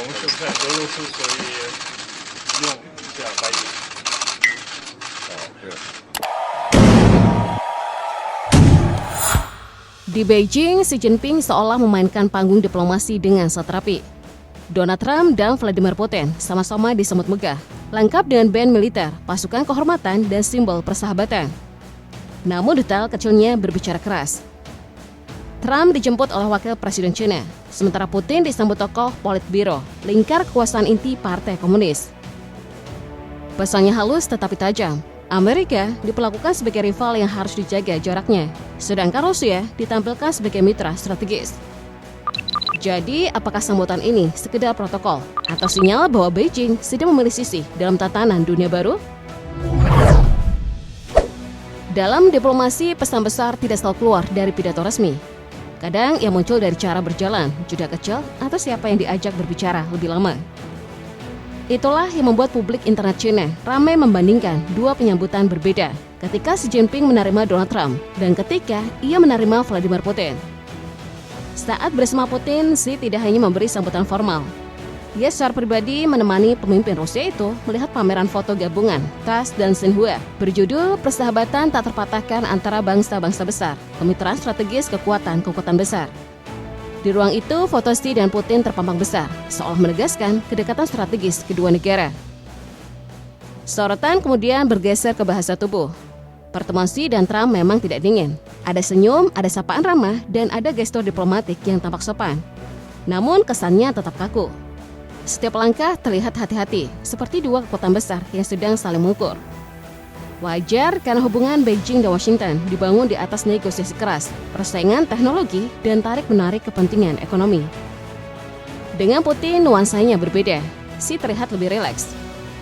我们是不太俄罗斯，所以用这样白酒。是。Di Beijing, Xi Jinping seolah memainkan panggung diplomasi dengan satrapi. Donald Trump dan Vladimir Putin sama-sama disambut megah, lengkap dengan band militer, pasukan kehormatan, dan simbol persahabatan. Namun detail kecilnya berbicara keras. Trump dijemput oleh wakil presiden China, sementara Putin disambut tokoh Politbiro, lingkar kekuasaan inti Partai Komunis. Pesannya halus tetapi tajam. Amerika diperlakukan sebagai rival yang harus dijaga jaraknya, sedangkan Rusia ditampilkan sebagai mitra strategis. Jadi, apakah sambutan ini sekedar protokol atau sinyal bahwa Beijing sedang memilih sisi dalam tatanan dunia baru? Dalam diplomasi, pesan besar tidak selalu keluar dari pidato resmi. Kadang ia muncul dari cara berjalan, jeda kecil, atau siapa yang diajak berbicara lebih lama. Itulah yang membuat publik internet China ramai membandingkan dua penyambutan berbeda ketika Xi Jinping menerima Donald Trump dan ketika ia menerima Vladimir Putin. Saat bersama Putin, Xi tidak hanya memberi sambutan formal. Ia secara pribadi menemani pemimpin Rusia itu melihat pameran foto gabungan TASS dan Xinhua berjudul Persahabatan Tak Terpatahkan Antara Bangsa-Bangsa Besar, Kemitraan Strategis Kekuatan-Kekuatan Besar. Di ruang itu, foto Xi dan Putin terpampang besar, seolah menegaskan kedekatan strategis kedua negara. Sorotan kemudian bergeser ke bahasa tubuh. Pertemuan Xi dan Trump memang tidak dingin. Ada senyum, ada sapaan ramah, dan ada gestur diplomatik yang tampak sopan. Namun kesannya tetap kaku. Setiap langkah terlihat hati-hati, seperti dua kekuatan besar yang sedang saling mengukur. Wajar karena hubungan Beijing dan Washington dibangun di atas negosiasi keras, persaingan teknologi, dan tarik-menarik kepentingan ekonomi. Dengan Putin, nuansanya berbeda. Xi terlihat lebih rileks.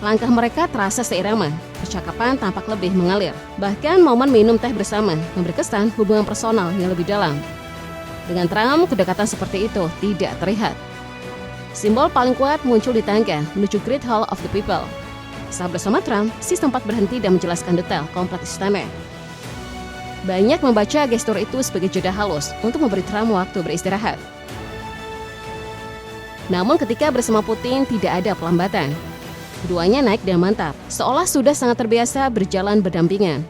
Langkah mereka terasa seirama, percakapan tampak lebih mengalir. Bahkan momen minum teh bersama memberi kesan hubungan personal yang lebih dalam. Dengan Trump, kedekatan seperti itu tidak terlihat. Simbol paling kuat muncul di tangga menuju Great Hall of the People. Saat bersama Trump, Xi sempat berhenti dan menjelaskan detail kompleks istana. Banyak membaca gestur itu sebagai jeda halus untuk memberi Trump waktu beristirahat. Namun ketika bersama Putin tidak ada pelambatan. Keduanya naik dan mantap, seolah sudah sangat terbiasa berjalan berdampingan.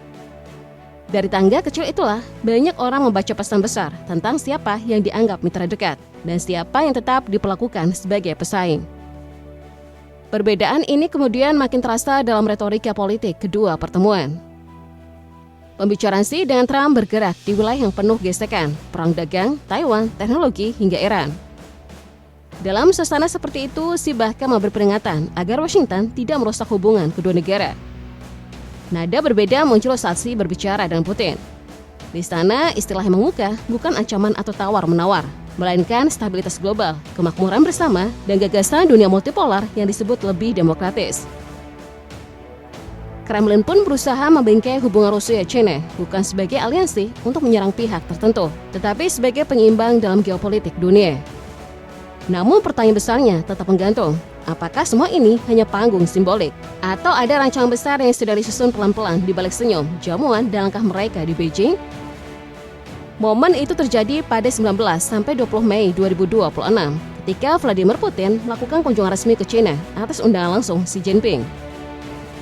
Dari tangga kecil itulah, banyak orang membaca pesan besar tentang siapa yang dianggap mitra dekat dan siapa yang tetap diperlakukan sebagai pesaing. Perbedaan ini kemudian makin terasa dalam retorika politik kedua pertemuan. Pembicaraan Xi dengan Trump bergerak di wilayah yang penuh gesekan, perang dagang, Taiwan, teknologi, hingga Iran. Dalam suasana seperti itu, Xi bahkan memberi peringatan agar Washington tidak merusak hubungan kedua negara. Nada berbeda muncul saat Xi berbicara dengan Putin. Di sana, istilah yang mengemuka bukan ancaman atau tawar-menawar, melainkan stabilitas global, kemakmuran bersama, dan gagasan dunia multipolar yang disebut lebih demokratis. Kremlin pun berusaha membingkai hubungan Rusia-China bukan sebagai aliansi untuk menyerang pihak tertentu, tetapi sebagai penyeimbang dalam geopolitik dunia. Namun pertanyaan besarnya tetap menggantung, apakah semua ini hanya panggung simbolik? Atau ada rancangan besar yang sudah disusun pelan-pelan di balik senyum, jamuan, dan langkah mereka di Beijing? Momen itu terjadi pada 19 sampai 20 Mei 2026 ketika Vladimir Putin melakukan kunjungan resmi ke China atas undangan langsung Xi Jinping.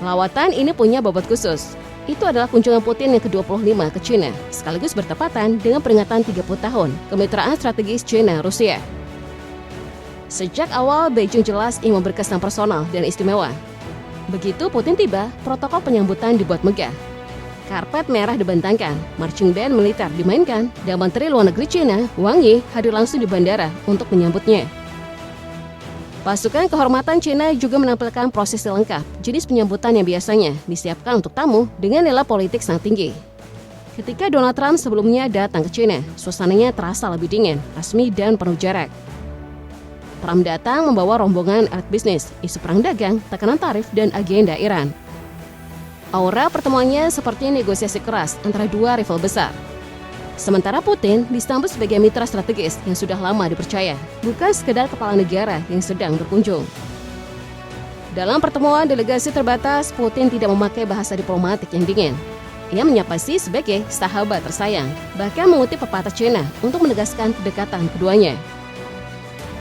Lawatan ini punya bobot khusus. Itu adalah kunjungan Putin yang ke-25 ke China, sekaligus bertepatan dengan peringatan 30 tahun kemitraan strategis China-Rusia. Sejak awal, Beijing jelas ingin memberi kesan personal dan istimewa. Begitu Putin tiba, protokol penyambutan dibuat megah. Karpet merah dibentangkan, marching band militer dimainkan, dan Menteri Luar Negeri China, Wang Yi, hadir langsung di bandara untuk menyambutnya. Pasukan kehormatan China juga menampilkan prosesi lengkap, jenis penyambutan yang biasanya disiapkan untuk tamu dengan nilai politik sangat tinggi. Ketika Donald Trump sebelumnya datang ke China, suasananya terasa lebih dingin, resmi, dan penuh jarak. Trump datang membawa rombongan elit bisnis, isu perang dagang, tekanan tarif, dan agenda Iran. Aura pertemuannya seperti negosiasi keras antara dua rival besar. Sementara Putin disambut sebagai mitra strategis yang sudah lama dipercaya, bukan sekedar kepala negara yang sedang berkunjung. Dalam pertemuan delegasi terbatas, Putin tidak memakai bahasa diplomatik yang dingin. Ia menyapa Xi sebagai sahabat tersayang, bahkan mengutip pepatah China untuk menegaskan kedekatan keduanya.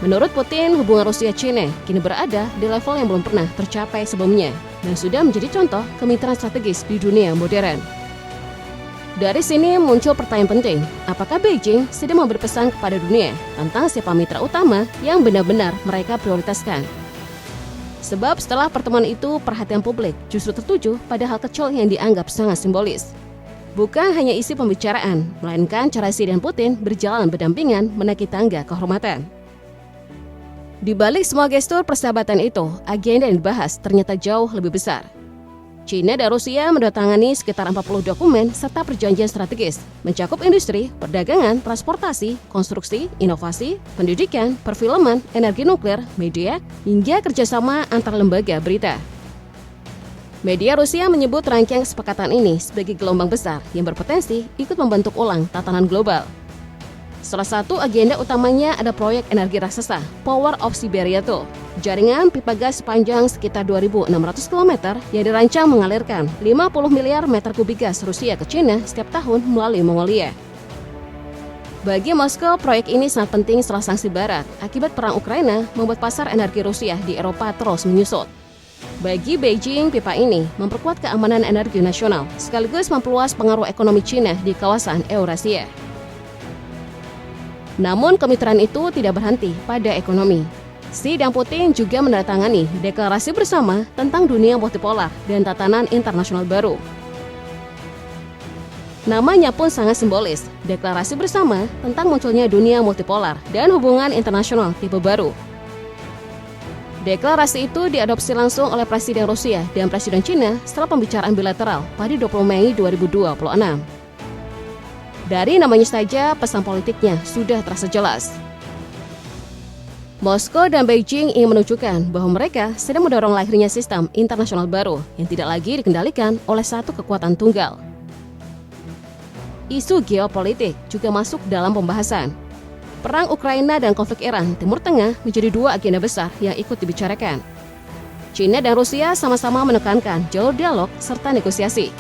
Menurut Putin, hubungan Rusia-China kini berada di level yang belum pernah tercapai sebelumnya dan sudah menjadi contoh kemitraan strategis di dunia modern. Dari sini muncul pertanyaan penting, apakah Beijing sedang memberi pesan kepada dunia tentang siapa mitra utama yang benar-benar mereka prioritaskan? Sebab setelah pertemuan itu, perhatian publik justru tertuju pada hal kecil yang dianggap sangat simbolis. Bukan hanya isi pembicaraan, melainkan cara Xi dan Putin berjalan berdampingan menaiki tangga kehormatan. Di balik semua gestur persahabatan itu, agenda yang dibahas ternyata jauh lebih besar. China dan Rusia menandatangani sekitar 40 dokumen serta perjanjian strategis, mencakup industri, perdagangan, transportasi, konstruksi, inovasi, pendidikan, perfilman, energi nuklir, media, hingga kerjasama antar lembaga berita. Media Rusia menyebut rangkaian kesepakatan ini sebagai gelombang besar yang berpotensi ikut membentuk ulang tatanan global. Salah satu agenda utamanya ada proyek energi raksasa, Power of Siberia 2, jaringan pipa gas sepanjang sekitar 2.600 km yang dirancang mengalirkan 50 miliar meter kubik gas Rusia ke China setiap tahun melalui Mongolia. Bagi Moskow, proyek ini sangat penting setelah sanksi Barat akibat perang Ukraina membuat pasar energi Rusia di Eropa terus menyusut. Bagi Beijing, pipa ini memperkuat keamanan energi nasional sekaligus memperluas pengaruh ekonomi China di kawasan Eurasia. Namun kemitraan itu tidak berhenti pada ekonomi. Xi dan Putin juga menandatangani deklarasi bersama tentang dunia multipolar dan tatanan internasional baru. Namanya pun sangat simbolis, deklarasi bersama tentang munculnya dunia multipolar dan hubungan internasional tipe baru. Deklarasi itu diadopsi langsung oleh Presiden Rusia dan Presiden China setelah pembicaraan bilateral pada 20 Mei 2026. Dari namanya saja, pesan politiknya sudah terasa jelas. Moskow dan Beijing ingin menunjukkan bahwa mereka sedang mendorong lahirnya sistem internasional baru yang tidak lagi dikendalikan oleh satu kekuatan tunggal. Isu geopolitik juga masuk dalam pembahasan. Perang Ukraina dan konflik Iran, Timur Tengah menjadi dua agenda besar yang ikut dibicarakan. China dan Rusia sama-sama menekankan jalur dialog serta negosiasi.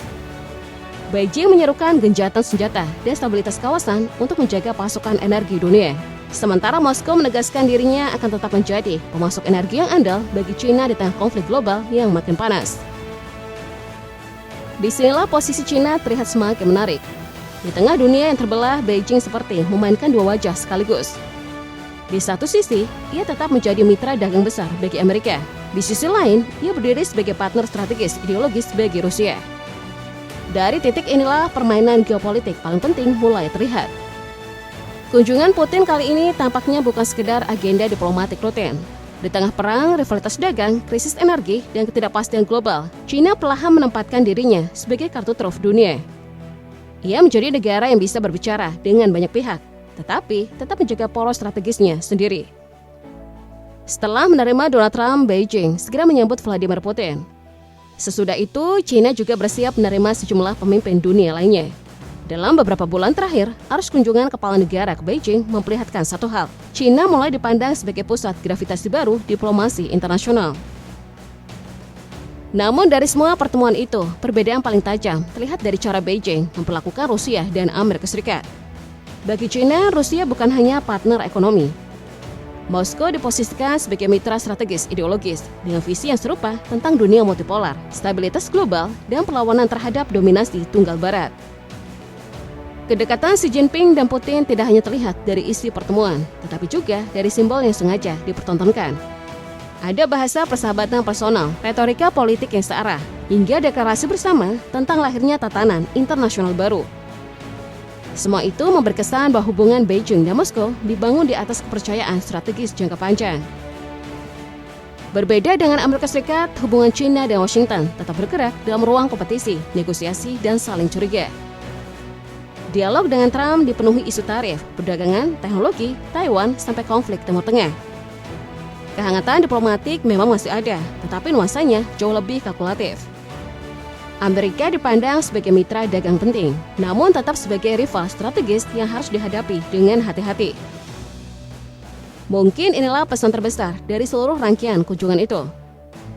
Beijing menyerukan genjatan senjata dan stabilitas kawasan untuk menjaga pasokan energi dunia. Sementara Moskow menegaskan dirinya akan tetap menjadi pemasok energi yang andal bagi China di tengah konflik global yang makin panas. Disinilah posisi China terlihat semakin menarik. Di tengah dunia yang terbelah, Beijing seperti memainkan dua wajah sekaligus. Di satu sisi, ia tetap menjadi mitra dagang besar bagi Amerika. Di sisi lain, ia berdiri sebagai partner strategis ideologis bagi Rusia. Dari titik inilah permainan geopolitik paling penting mulai terlihat. Kunjungan Putin kali ini tampaknya bukan sekedar agenda diplomatik rutin. Di tengah perang, rivalitas dagang, krisis energi, dan ketidakpastian global, China perlahan menempatkan dirinya sebagai kartu truf dunia. Ia menjadi negara yang bisa berbicara dengan banyak pihak, tetapi tetap menjaga poros strategisnya sendiri. Setelah menerima Donald Trump, Beijing segera menyambut Vladimir Putin. Sesudah itu, China juga bersiap menerima sejumlah pemimpin dunia lainnya. Dalam beberapa bulan terakhir, arus kunjungan kepala negara ke Beijing memperlihatkan satu hal. China mulai dipandang sebagai pusat gravitasi baru diplomasi internasional. Namun dari semua pertemuan itu, perbedaan paling tajam terlihat dari cara Beijing memperlakukan Rusia dan Amerika Serikat. Bagi China, Rusia bukan hanya partner ekonomi. Moskow diposisikan sebagai mitra strategis ideologis dengan visi yang serupa tentang dunia multipolar, stabilitas global, dan perlawanan terhadap dominasi tunggal barat. Kedekatan Xi Jinping dan Putin tidak hanya terlihat dari isi pertemuan, tetapi juga dari simbol yang sengaja dipertontonkan. Ada bahasa persahabatan personal, retorika politik yang searah, hingga deklarasi bersama tentang lahirnya tatanan internasional baru. Semua itu memberi kesan bahwa hubungan Beijing dan Moskow dibangun di atas kepercayaan strategis jangka panjang. Berbeda dengan Amerika Serikat, hubungan China dan Washington tetap bergerak dalam ruang kompetisi, negosiasi, dan saling curiga. Dialog dengan Trump dipenuhi isu tarif, perdagangan, teknologi, Taiwan, sampai konflik Timur Tengah. Kehangatan diplomatik memang masih ada, tetapi nuansanya jauh lebih kalkulatif. Amerika dipandang sebagai mitra dagang penting, namun tetap sebagai rival strategis yang harus dihadapi dengan hati-hati. Mungkin inilah pesan terbesar dari seluruh rangkaian kunjungan itu.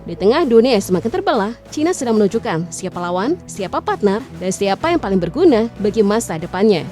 Di tengah dunia yang semakin terbelah, China sedang menunjukkan siapa lawan, siapa partner, dan siapa yang paling berguna bagi masa depannya.